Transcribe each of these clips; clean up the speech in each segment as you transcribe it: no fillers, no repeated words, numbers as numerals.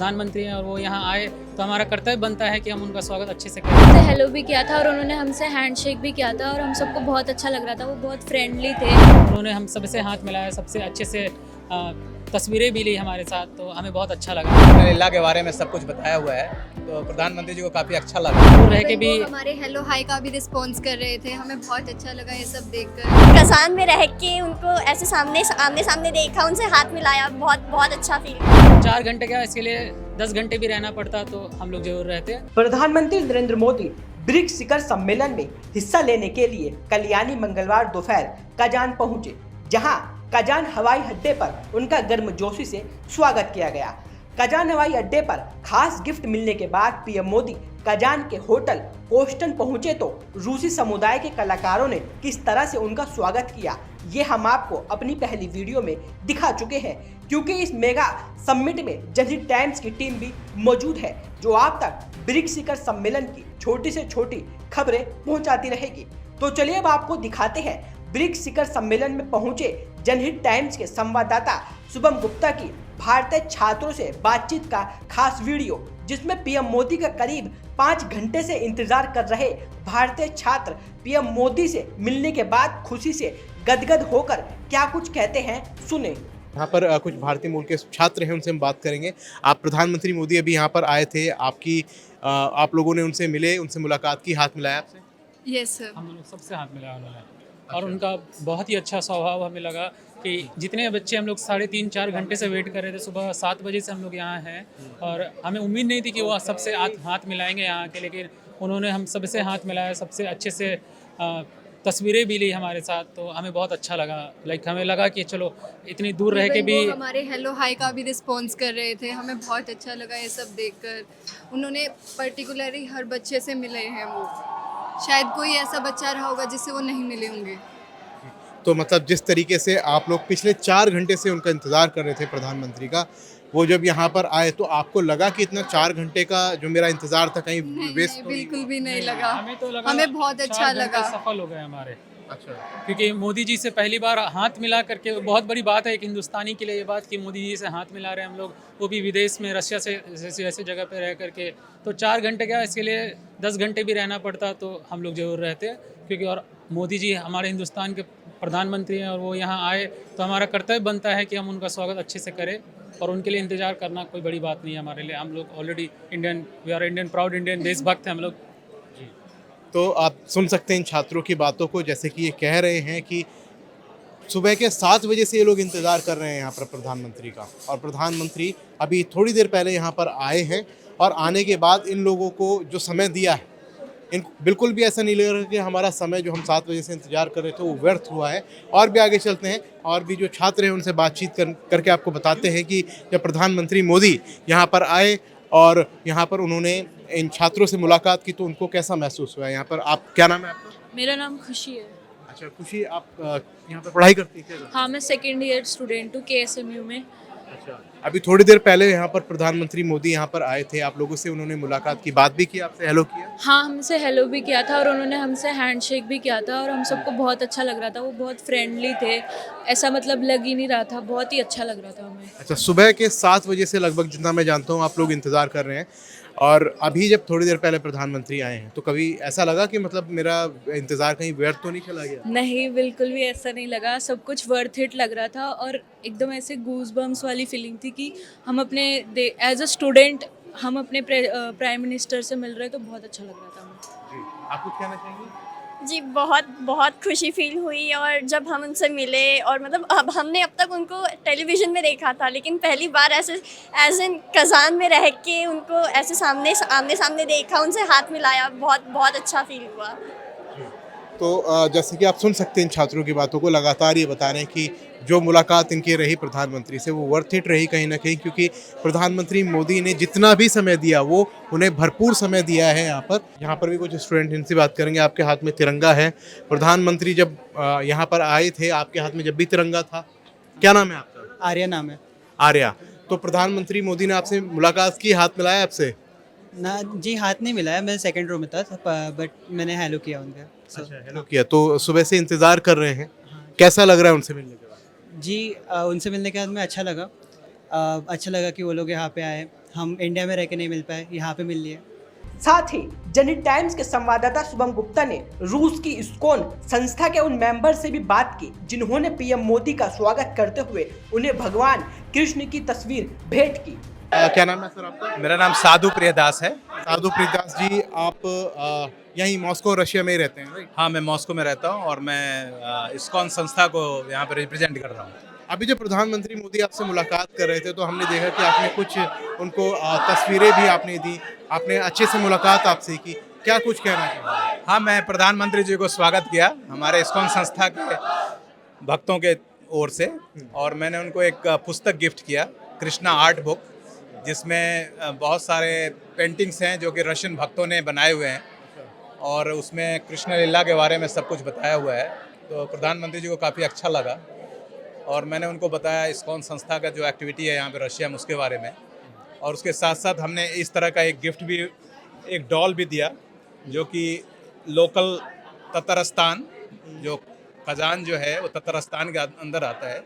प्रधानमंत्री हैं और वो यहाँ आए तो हमारा कर्तव्य बनता है कि हम उनका स्वागत अच्छे से करें। से हेलो भी किया था और उन्होंने हमसे हैंडशेक भी किया था और हम सबको बहुत अच्छा लग रहा था, वो बहुत फ्रेंडली थे। उन्होंने हम सबसे हाथ मिलाया, सबसे अच्छे से तस्वीरें भी ली हमारे साथ, तो हमें बहुत अच्छा लगा। उन्होंने अल्लाह के बारे में सब कुछ बताया हुआ है, तो प्रधानमंत्री जी को काफ़ी अच्छा लगा। दूर रह के भी वो हमारे हेलो हाय का भी रिस्पॉन्स कर रहे थे, हमें बहुत अच्छा लगा ये सब देखकर। कसान में रह के उनको ऐसे आमने सामने देखा, उनसे हाथ मिलाया, बहुत बहुत अच्छा फील। 4 घंटे क्या, इसके लिए 10 घंटे भी रहना पड़ता तो हम लोग जरूर रहते। प्रधानमंत्री नरेंद्र मोदी ब्रिक्स शिखर सम्मेलन में हिस्सा लेने के लिए कल यानी मंगलवार दोपहर कजान पहुंचे, जहां कजान हवाई अड्डे पर उनका गर्मजोशी से स्वागत किया गया। कजान हवाई अड्डे पर खास गिफ्ट मिलने के बाद पीएम मोदी कजान के होटल कोस्टन पहुंचे तो रूसी समुदाय के कलाकारों ने किस तरह से उनका स्वागत किया, ये हम आपको अपनी पहली वीडियो में दिखा चुके हैं, क्योंकि इस मेगा समिट में जनहित टाइम्स की टीम भी मौजूद है, जो आप तक ब्रिक्स शिखर सम्मेलन की छोटी से छोटी खबरें पहुंचाती रहेगी। तो चलिए अब आपको दिखाते हैं ब्रिक्स शिखर सम्मेलन में पहुंचे जनहित टाइम्स के संवाददाता शुभम गुप्ता की भारतीय छात्रों से बातचीत का खास वीडियो, जिसमें पीएम मोदी का करीब 5 घंटे से इंतजार कर रहे भारतीय छात्र पीएम मोदी से मिलने के बाद खुशी से गदगद होकर क्या कुछ कहते हैं, सुने। यहाँ पर कुछ भारतीय मूल के छात्र हैं, उनसे हम बात करेंगे। आप प्रधानमंत्री मोदी अभी यहाँ पर आए थे, आप लोगों ने उनसे मिले, उनसे मुलाकात की, हाथ मिलाया आपसे? यस सर, हम लोग सबसे हाथ मिलाया उन्होंने, और उनका बहुत ही अच्छा स्वभाव हमें लगा कि जितने बच्चे हम लोग 3.5-4 घंटे से वेट कर रहे थे, सुबह 7 बजे से हम लोग यहाँ हैं और हमें उम्मीद नहीं थी कि वो सबसे हाथ मिलाएंगे यहाँ के, लेकिन उन्होंने हम सबसे हाथ मिलाया, सबसे अच्छे से तस्वीरें भी ली हमारे साथ, तो हमें बहुत अच्छा लगा। हमें लगा कि चलो इतनी दूर रह के भी वो हमारे हेलो हाय का भी रिस्पॉन्स कर रहे थे, हमें बहुत अच्छा लगा ये सब देखकर। उन्होंने पर्टिकुलरली हर बच्चे से मिले हैं, वो शायद कोई ऐसा बच्चा रहा होगा जिससे वो नहीं मिले होंगे। तो मतलब जिस तरीके से आप लोग पिछले 4 घंटे से उनका इंतज़ार कर रहे थे प्रधानमंत्री का, वो जब यहाँ पर आए तो आपको लगा कि इतना 4 घंटे का जो मेरा इंतज़ार था कहीं वेस्ट नहीं, बिल्कुल भी नहीं लगा। हमें तो लगा, हमें बहुत अच्छा 4 घंटे लगा। सफल हो गए हमारे। अच्छा, क्योंकि मोदी जी से पहली बार हाथ मिला करके बहुत बड़ी बात है एक हिंदुस्तानी के लिए, ये बात कि मोदी जी से हाथ मिला रहे हैं हम लोग, वो भी विदेश में, रशिया से ऐसी जगह पे रह करके। तो 4 घंटे क्या, इसके लिए 10 घंटे भी रहना पड़ता तो हम लोग जरूर रहते, क्योंकि और मोदी जी हमारे हिंदुस्तान के प्रधानमंत्री हैं और वो यहाँ आए तो हमारा कर्तव्य बनता है कि हम उनका स्वागत अच्छे से करें, और उनके लिए इंतज़ार करना कोई बड़ी बात नहीं है हमारे लिए। हम लोग already Indian, we are Indian, proud Indian, देशभक्त हैं हम लोग। तो आप सुन सकते हैं इन छात्रों की बातों को, जैसे कि ये कह रहे हैं कि सुबह के 7 बजे से ये लोग इंतज़ार कर रहे हैं यहाँ पर प्रधानमंत्री का, और प्रधानमंत्री अभी थोड़ी देर पहले यहाँ पर आए हैं, और आने के बाद इन लोगों को जो समय दिया है, इन बिल्कुल भी ऐसा नहीं लग रहा कि हमारा समय जो हम 7 बजे से इंतज़ार कर रहे थे वो व्यर्थ हुआ है। और भी आगे चलते हैं, और भी जो छात्र हैं उनसे बातचीत करके आपको बताते हैं कि जब प्रधानमंत्री मोदी यहाँ पर आए और यहाँ पर उन्होंने इन छात्रों से मुलाकात की तो उनको कैसा महसूस हुआ है यहाँ पर। आप, क्या नाम है आपका? मेरा नाम खुशी है। अच्छा खुशी, आप यहाँ पर पढ़ाई करती हैं क्या? हाँ, मैं सेकेंड ईयर स्टूडेंट हूँ KSMU में। अच्छा, अभी थोड़ी देर पहले यहाँ पर प्रधानमंत्री मोदी यहाँ पर आए थे, आप लोगों से उन्होंने मुलाकात की, बात भी की, आपसे हेलो किया? हाँ, हमसे हेलो भी किया था और उन्होंने हमसे हैंडशेक भी किया था और हम सबको बहुत अच्छा लग रहा था, वो बहुत फ्रेंडली थे, ऐसा मतलब लग ही नहीं रहा था, बहुत ही अच्छा लग रहा था हमें। अच्छा, सुबह के 7 बजे से लगभग, जितना मैं जानता हूँ, आप लोग इंतज़ार कर रहे हैं, और अभी जब थोड़ी देर पहले प्रधानमंत्री आए हैं तो कभी ऐसा लगा कि मतलब मेरा इंतज़ार कहीं व्यर्थ तो नहीं चला गया? नहीं, बिल्कुल भी ऐसा नहीं लगा, सब कुछ वर्थ इट लग रहा था और एकदम ऐसे गूज बम्स वाली फीलिंग थी कि हम अपने एज अ स्टूडेंट हम अपने प्राइम मिनिस्टर से मिल रहे, तो बहुत अच्छा लग रहा था हमें। जी, आप कुछ कहना चाहेंगे? जी, बहुत बहुत खुशी फील हुई, और जब हम उनसे मिले, और मतलब अब हमने अब तक उनको टेलीविज़न में देखा था, लेकिन पहली बार ऐसे एज इन कज़ान में रह के उनको ऐसे आमने सामने देखा, उनसे हाथ मिलाया, बहुत बहुत अच्छा फील हुआ। तो जैसे कि आप सुन सकते हैं इन छात्रों की बातों को, लगातार ये बता रहे हैं कि जो मुलाकात इनकी रही प्रधानमंत्री से वो वर्थ इट रही कहीं ना कहीं, क्योंकि प्रधानमंत्री मोदी ने जितना भी समय दिया वो उन्हें भरपूर समय दिया है। यहाँ पर भी कुछ स्टूडेंट, इनसे बात करेंगे। आपके हाथ में तिरंगा है, प्रधानमंत्री जब यहाँ पर आए थे आपके हाथ में जब भी तिरंगा था। क्या नाम है आपका? आर्या नाम है। आर्या, तो प्रधानमंत्री मोदी ने आपसे मुलाकात की, हाथ मिलाया आपसे? ना जी, हाथ नहीं मिलाया, मैं सेकंड रो में था, बट मैंने हेलो किया उनका। अच्छा, हेलो किया। तो सुबह से इंतज़ार कर रहे हैं, कैसा लग रहा है उनसे मिलने के बाद? जी, उनसे मिलने के बाद में अच्छा लगा कि वो लोग यहाँ पे आए, हम इंडिया में रह के नहीं मिल पाए, यहाँ पे मिल लिए। साथ ही जनहित टाइम्स के संवाददाता शुभम गुप्ता ने रूस की इस्कॉन संस्था के उन मेंबर से भी बात की जिन्होंने पीएम मोदी का स्वागत करते हुए उन्हें भगवान कृष्ण की तस्वीर भेंट की। क्या नाम है सर आपका? मेरा नाम साधु प्रियदास है। साधु प्रीतदास जी, आप यहीं मॉस्को रशिया में ही रहते हैं, राइट? हाँ, मैं मॉस्को में रहता हूँ और मैं इस्कॉन संस्था को यहाँ पर रिप्रेजेंट कर रहा हूँ। अभी जब प्रधानमंत्री मोदी आपसे मुलाकात कर रहे थे तो हमने देखा कि आपने कुछ उनको तस्वीरें भी आपने दी, आपने अच्छे से मुलाकात आपसे की। क्या कुछ कहना चाहिए? हाँ, मैं प्रधानमंत्री जी को स्वागत किया हमारे इस्कॉन संस्था के भक्तों के ओर से, और मैंने उनको एक पुस्तक गिफ्ट किया, कृष्णा आर्ट बुक, जिसमें बहुत सारे पेंटिंग्स हैं जो कि रशियन भक्तों ने बनाए हुए हैं, और उसमें कृष्ण लीला के बारे में सब कुछ बताया हुआ है। तो प्रधानमंत्री जी को काफ़ी अच्छा लगा, और मैंने उनको बताया इस्कॉन संस्था का जो एक्टिविटी है यहाँ पे रशिया में उसके बारे में, और उसके साथ साथ हमने इस तरह का एक गिफ्ट भी, एक डॉल भी दिया जो कि लोकल ततरस्तान, जो कजान जो है वो ततरस्तान के अंदर आता है,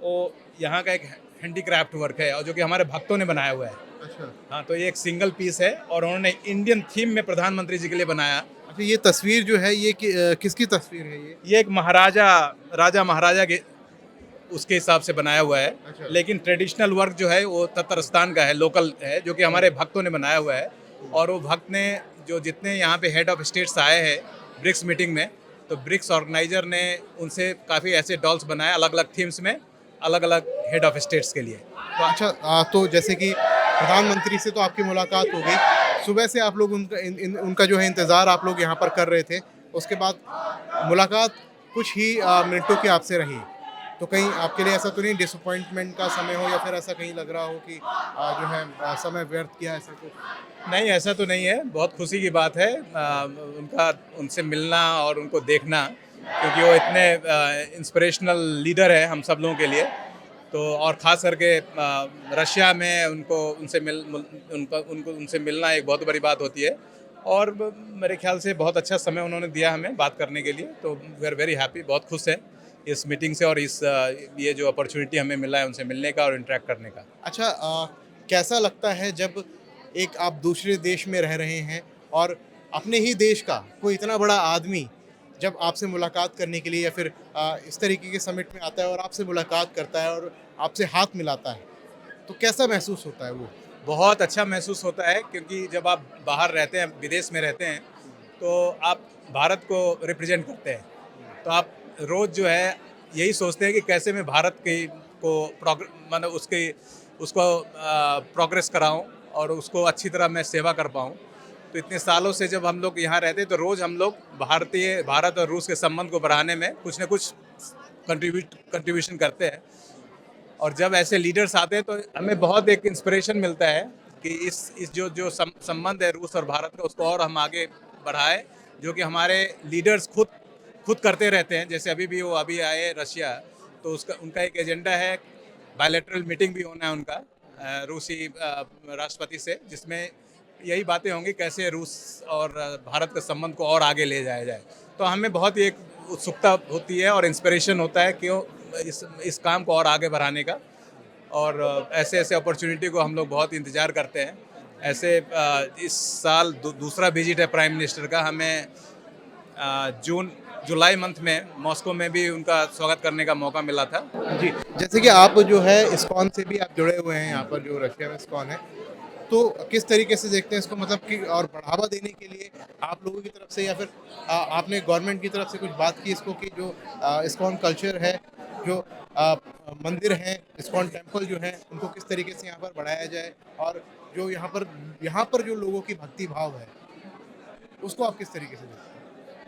वो यहाँ का एक हैंडीक्राफ्ट वर्क है और जो कि हमारे भक्तों ने बनाया हुआ है। अच्छा, हाँ, तो ये एक सिंगल पीस है और उन्होंने इंडियन थीम में प्रधानमंत्री जी के लिए बनाया। अच्छा, ये तस्वीर जो है ये किसकी तस्वीर है ये? ये एक राजा महाराजा के उसके हिसाब से बनाया हुआ है, अच्छा। लेकिन ट्रेडिशनल वर्क जो है वो ततरस्तान का है, लोकल है, जो कि हमारे भक्तों ने बनाया हुआ है। और वो भक्त ने जो जितने यहाँ पे हेड ऑफ स्टेट्स आए हैं ब्रिक्स मीटिंग में, तो ब्रिक्स ऑर्गेनाइजर ने उनसे काफ़ी ऐसे डॉल्स बनाए अलग अलग थीम्स में, अलग अलग हेड ऑफ स्टेट्स के लिए। तो अच्छा, तो जैसे कि प्रधानमंत्री से तो आपकी मुलाकात हो गई, सुबह से आप लोग उनका जो है इंतज़ार आप लोग यहाँ पर कर रहे थे, उसके बाद मुलाकात कुछ ही मिनटों की आपसे रही, तो कहीं आपके लिए ऐसा तो नहीं डिसअपॉइंटमेंट का समय हो, या फिर ऐसा कहीं लग रहा हो कि जो है समय व्यर्थ किया, ऐसा कुछ? नहीं, ऐसा तो नहीं है, बहुत खुशी की बात है उनसे मिलना और उनको देखना, क्योंकि वो इतने इंस्पिरेशनल लीडर है हम सब लोगों के लिए। तो और ख़ास करके रशिया में उनसे मिलना एक बहुत बड़ी बात होती है, और मेरे ख्याल से बहुत अच्छा समय उन्होंने दिया हमें बात करने के लिए, तो वी आर वेरी हैप्पी, बहुत खुश हैं इस मीटिंग से और ये जो अपॉर्चुनिटी हमें मिला है उनसे मिलने का और इंटरेक्ट करने का। अच्छा, कैसा लगता है जब एक आप दूसरे देश में रह रहे हैं और अपने ही देश का कोई इतना बड़ा आदमी जब आपसे मुलाकात करने के लिए या फिर इस तरीके के समिट में आता है और आपसे मुलाकात करता है और आपसे हाथ मिलाता है, तो कैसा महसूस होता है वो? बहुत अच्छा महसूस होता है, क्योंकि जब आप बाहर रहते हैं, विदेश में रहते हैं, तो आप भारत को रिप्रेजेंट करते हैं, तो आप रोज़ जो है यही सोचते हैं कि कैसे मैं भारत को मतलब उसको प्रोग्रेस कराऊं और उसको अच्छी तरह मैं सेवा कर पाऊं। तो इतने सालों से जब हम लोग यहाँ रहते हैं तो रोज़ हम लोग भारत और रूस के संबंध को बढ़ाने में कुछ न कुछ कंट्रीब्यूशन करते हैं, और जब ऐसे लीडर्स आते हैं तो हमें बहुत एक इंस्पिरेशन मिलता है कि इस जो संबंध है रूस और भारत का, उसको और हम आगे बढ़ाएं, जो कि हमारे लीडर्स खुद करते रहते हैं। जैसे अभी आए रशिया, तो उनका एक एजेंडा है, बायलैटरल मीटिंग भी होना है उनका रूसी राष्ट्रपति से, जिसमें यही बातें होंगी कैसे रूस और भारत के संबंध को और आगे ले जाया जाए। तो हमें बहुत ही एक उत्सुकता होती है और इंस्पिरेशन होता है कि इस काम को और आगे बढ़ाने का, और ऐसे अपॉर्चुनिटी को हम लोग बहुत इंतज़ार करते हैं। ऐसे इस साल दूसरा विजिट है प्राइम मिनिस्टर का, हमें जुलाई मंथ में मॉस्को में भी उनका स्वागत करने का मौका मिला था। जी, जैसे कि आप जो है इस्कॉन से भी आप जुड़े हुए हैं, यहाँ पर जो रशिया में इस्कॉन है, तो किस तरीके से देखते हैं इसको, मतलब कि और बढ़ावा देने के लिए आप लोगों की तरफ से या फिर आपने गवर्नमेंट की तरफ से कुछ बात की इसको, कि जो इस्कॉन कल्चर है, जो मंदिर हैं, इस्कॉन टेम्पल जो है, उनको किस तरीके से यहाँ पर बढ़ाया जाए, और जो यहाँ पर जो लोगों की भक्ति भाव है उसको आप किस तरीके से देखते हैं?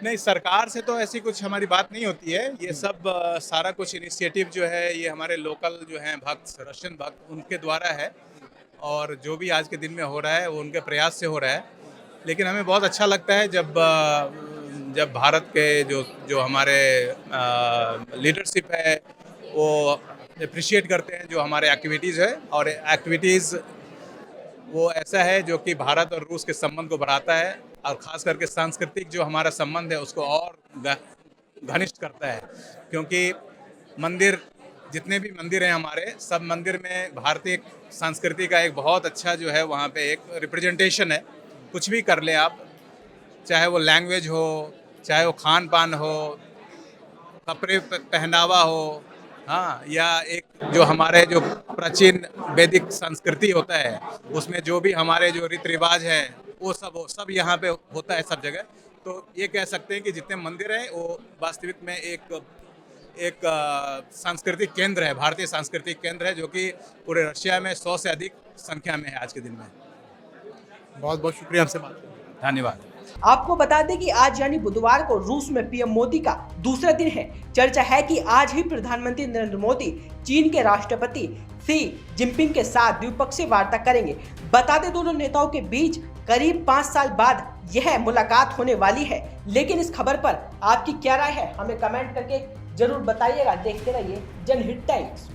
नहीं, सरकार से तो ऐसी कुछ हमारी बात नहीं होती है, ये सब सारा कुछ इनिशिएटिव जो है ये हमारे लोकल जो हैं भक्त, रशियन भक्त, उनके द्वारा है, और जो भी आज के दिन में हो रहा है वो उनके प्रयास से हो रहा है। लेकिन हमें बहुत अच्छा लगता है जब भारत के जो हमारे लीडरशिप है वो अप्रिशिएट करते हैं जो हमारे एक्टिविटीज़ है, और एक्टिविटीज़ वो ऐसा है जो कि भारत और रूस के संबंध को बढ़ाता है, और ख़ास करके सांस्कृतिक जो हमारा संबंध है उसको और घनिष्ठ करता है, क्योंकि मंदिर जितने भी मंदिर हैं हमारे, सब मंदिर में भारतीय संस्कृति का एक बहुत अच्छा जो है वहाँ पे एक रिप्रेजेंटेशन है। कुछ भी कर लें आप, चाहे वो लैंग्वेज हो, चाहे वो खान पान हो, कपड़े पहनावा हो, हाँ, या एक जो हमारे जो प्राचीन वैदिक संस्कृति होता है उसमें जो भी हमारे जो रीति रिवाज है वो सब यहाँ पे होता है सब जगह। तो ये कह सकते हैं कि जितने मंदिर हैं वो वास्तविक में एक सांस्कृतिक केंद्र है, भारतीय सांस्कृतिक केंद्र है, जो कि पूरे रशिया में 100 से अधिक संख्या में है आज के दिन में। बहुत बहुत शुक्रिया आपसे बात करने के लिए। धन्यवाद। आपको बता दें कि आज यानी बुधवार को रूस में पीएम मोदी का दूसरा दिन है। चर्चा है कि आज ही प्रधानमंत्री नरेंद्र मोदी चीन के राष्ट्रपति शी जिनपिंग के साथ द्विपक्षीय वार्ता करेंगे। बता दें दोनों नेताओं के बीच करीब 5 साल बाद यह मुलाकात होने वाली है। लेकिन इस खबर पर आपकी क्या राय है, हमें कमेंट करके जरूर बताइएगा। देखते रहिए जनहित टाइम्स।